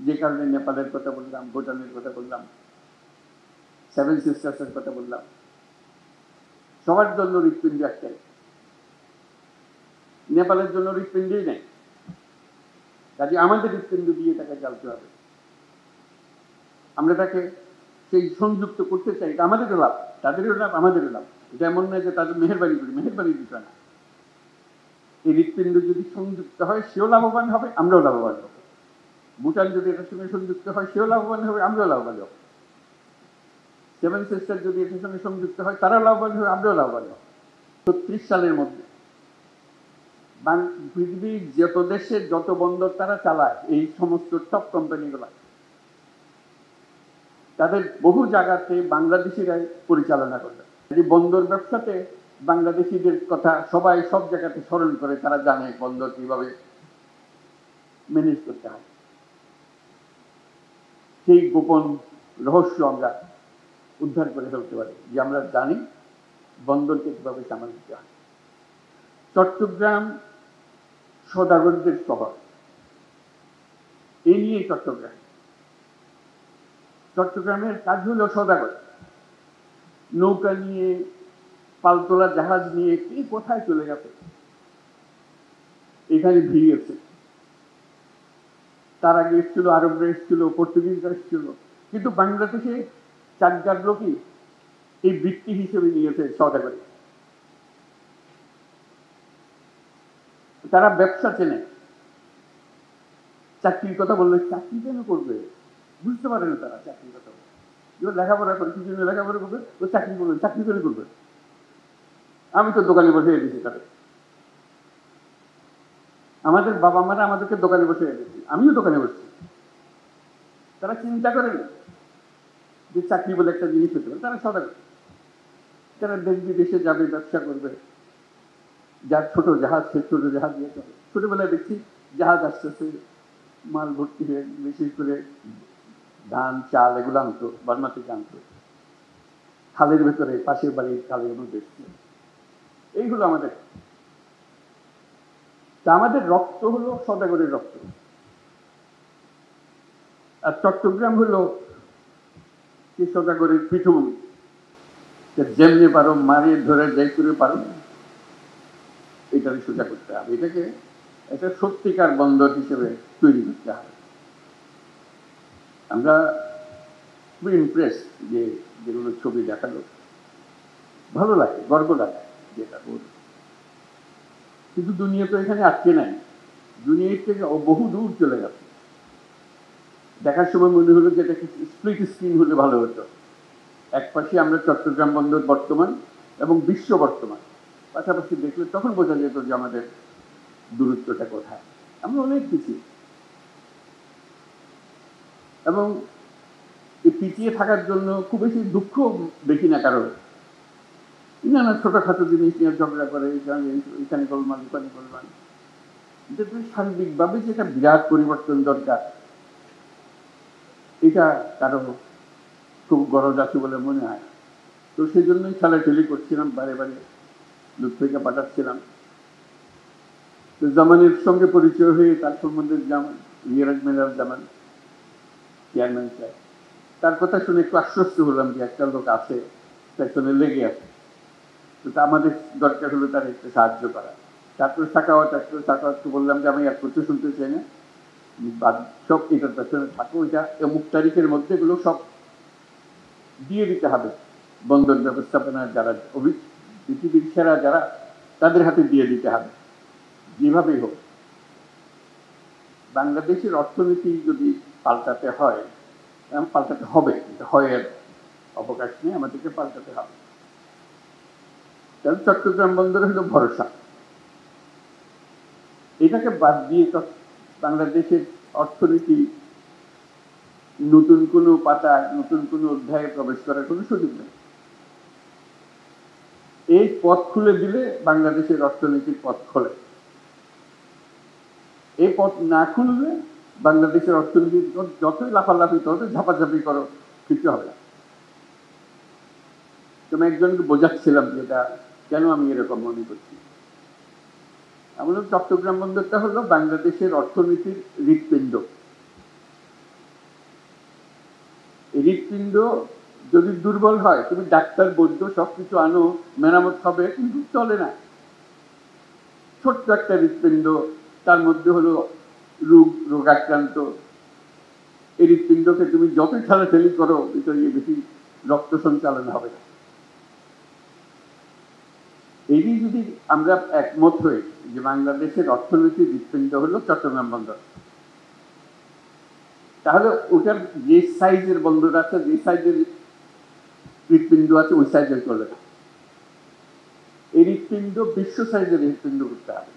যে কারণে নেপালের কথা বললাম, ভুটানের কথা বললাম, সেভেন সিস্টার্সের কথা বললাম, সবার জন্য হৃৎপিণ্ড একটাই, নেপালের জন্য হৃৎপিণ্ডই নেই। কাজে আমাদের হৃৎপিণ্ড দিয়ে তাকে চালতে হবে। আমরা তাকে সেই সংযুক্ত করতে চাই, এটা আমাদেরও লাভ, তাদেরও লাভ, আমাদেরও লাভ। এটা এমন নয় যে তাদের মেহেরবানি করি, মেহেরবানি বিষয় না। এই হৃৎপিণ্ড যদি সংযুক্ত হয় সেও লাভবান হবে, আমরাও লাভবান হব। ভুটান যদি এটার সঙ্গে সংযুক্ত হয় সেও লাভবান হবে, আমরাও লাভবান হব। সেভেন সিস্টার যদি এটার সঙ্গে সংযুক্ত হয় তারাও লাভবান হবে, আমরাও লাভবান হব। ৩৬ সালের মধ্যে পৃথিবীর যত দেশের যত বন্দর তারা চালায়, এই সমস্ত টপ কোম্পানিগুলো, তাদের বহু জায়গাতে বাংলাদেশিরাই পরিচালনা করবে। এই বন্দর ব্যবসাতে বাংলাদেশিদের কথা সবাই সব জায়গাতে স্মরণ করে, তারা জানে বন্দর কিভাবে ম্যানেজ করতে হয়। সেই গোপন রহস্য আমরা উদ্ধার করে ফেলতে পারি, যে আমরা জানি বন্দরকে কিভাবে সামাল দিতে হয়। চট্টগ্রাম সদাগরদের শহর, এই নিয়ে চট্টগ্রামের কাজ হলো সদাগর। নৌকা নিয়ে, পালতোলা জাহাজ নিয়ে কে কোথায় চলে গেছে, এখানে ভিড়িয়েছে। তার আগে এসেছিল আরবরা, এসেছিল পর্তুগিজরা, এসেছিল। কিন্তু বাংলাদেশে চাকদার লোকই এই বৃত্তি হিসেবে নিয়েছে সদাগরি। তারা ব্যবসা চেনে। চাকরির কথা বললে চাকরি কেন করবে, বুঝতে পারে না তারা চাকরির কথা বলে। লেখাপড়া করে, কি জন্য লেখাপড়া করবে, ও চাকরি করবে, চাকরি করে করবে। আমি তো দোকানে বসে দিয়েছি তাদের, আমাদের বাবা মারা আমাদেরকে দোকানে বসে দিয়েছি, আমিও দোকানে বসছি। তারা চিন্তা করেন যে চাকরি বলে একটা জিনিস হতে পারে। তারা সদাগর, তারা দেশ বিদেশে যাবে, ব্যবসা করবে। যার ছোট জাহাজ, সে ছোট জাহাজ দিয়ে চলে। ছোটবেলায় দেখছি জাহাজ আসতেছে, মাল ভর্তি হয়ে, বিশেষ করে ধান চাল এগুলো আনতো, বার্মা থেকে আনতো, খালের ভেতরে, পাশের বাড়ির খালের মধ্যে এসছে। এই হলো আমাদের। তা আমাদের রক্ত হলো সদাগরের রক্ত। আর চট্টগ্রাম হলো সেই সদাগরের পীঠভূমি। যেমনি পারো মারিয়ে ধরে যাই করে পারো, এটাকে সোজা করতে হবে। এটাকে একটা সত্যিকার বন্দর হিসেবে তৈরি করতে হবে। আমরা খুবই ইমপ্রেস যে যেগুলো ছবি দেখালো, ভালো লাগে, গর্ব লাগে যেটা বল। কিন্তু দুনিয়া তো এখানে আটকে নাই, দুনিয়া থেকে বহু দূর চলে গেছে। দেখার সময় মনে হলো যে এটা স্প্লিট স্ক্রিন হলে ভালো হতো। এক পাশে আমরা চট্টগ্রাম বন্দর বর্তমান এবং বিশ্ব বর্তমান পাশাপাশি দেখলে তখন বোঝা যেত যে আমাদের দূরত্বটা কোথায়। আমরা অনেক পিছিয়ে, এবং এই পিছিয়ে থাকার জন্য খুব বেশি দুঃখ দেখি না কারণ। না ছোটখাটো জিনিস নিয়ে ঝগড়া করে, এখানে গোলমাল, ওখানে গোলমাল। সার্বিকভাবে যেটা বিরাট পরিবর্তন দরকার, এটা কারো খুব গরজ আছে বলে মনে হয়। তো সেই জন্যই ঠেলাঠেলি করছিলাম, বারে বারে লুৎফুকে পাঠাচ্ছিলাম। তো জামানের সঙ্গে পরিচয় হয়ে তার সম্বন্ধে মিরাজ মেরাজ জামান চেয়ারম্যান সাহেব, তার কথা শুনে একটু আশ্বস্ত হলাম যে একটা লোক আছে পেছনে লেগে আছে। তো আমাদের দরকার হলো তার একটু সাহায্য করা। তারপর সাকাওয়াতকে বললাম যে আমি এক করতে শুনতে চাই না, সব এটার পেছনে থাকো, এটা অমুক তারিখের মধ্যে এগুলো সব দিয়ে দিতে হবে বন্দর ব্যবস্থাপনার যারা পৃথিবীর সেরা যারা, তাদের হাতে দিয়ে দিতে হবে যেভাবেই হোক। বাংলাদেশের অর্থনীতি যদি পাল্টাতে হয়, পাল্টাতে হবে, হয় অবকাশ নেই, আমাদেরকে পাল্টাতে হবে। তাহলে চট্টগ্রাম বন্দর হলো ভরসা। এটাকে বাদ দিয়ে বাংলাদেশের অর্থনীতি নতুন কোনো পাতায়, নতুন কোনো অধ্যায়ে প্রবেশ করার কোনো সুযোগ নেই। এই পথ খুলে দিলে বাংলাদেশের অর্থনীতির পথ খোলে। এই পথ না খুললে বাংলাদেশের অর্থনীতি যতই লাফালাফি, ততই ঝাপাঝাপি করো, কিছু হবে না। তুমি একজনকে বোঝাচ্ছিলাম যেটা কেন আমি এরকম মনে করছি। আমাদের চট্টগ্রাম বন্দরটা হলো বাংলাদেশের অর্থনীতির হৃৎপিণ্ড। হৃৎপিণ্ড যদি দুর্বল হয়, তুমি ডাক্তার বৈদ্য সবকিছু আনো, মেরামত হবে, কিন্তু চলে না। ছোট্ট একটা হৃৎপিণ্ড, তার মধ্যে হলো রোগাক্রান্ত। এই হৃৎপিণ্ডকে তুমি যত ঠেলাঠেলি করো, ভিতরে বেশি রক্ত সঞ্চালন হবে না। এই যদি আমরা একমত হই যে বাংলাদেশের অর্থনৈতিক হৃৎপিণ্ড হলো চট্টগ্রাম বন্দর, তাহলে ওটার যে সাইজের বন্দর আছে, যে সাইজের হৃৎপিণ্ড আছে, ওই সাইজের চলে না। এই হৃৎপিণ্ড বিশ্ব সাইজের হৃৎপিণ্ড করতে হবে।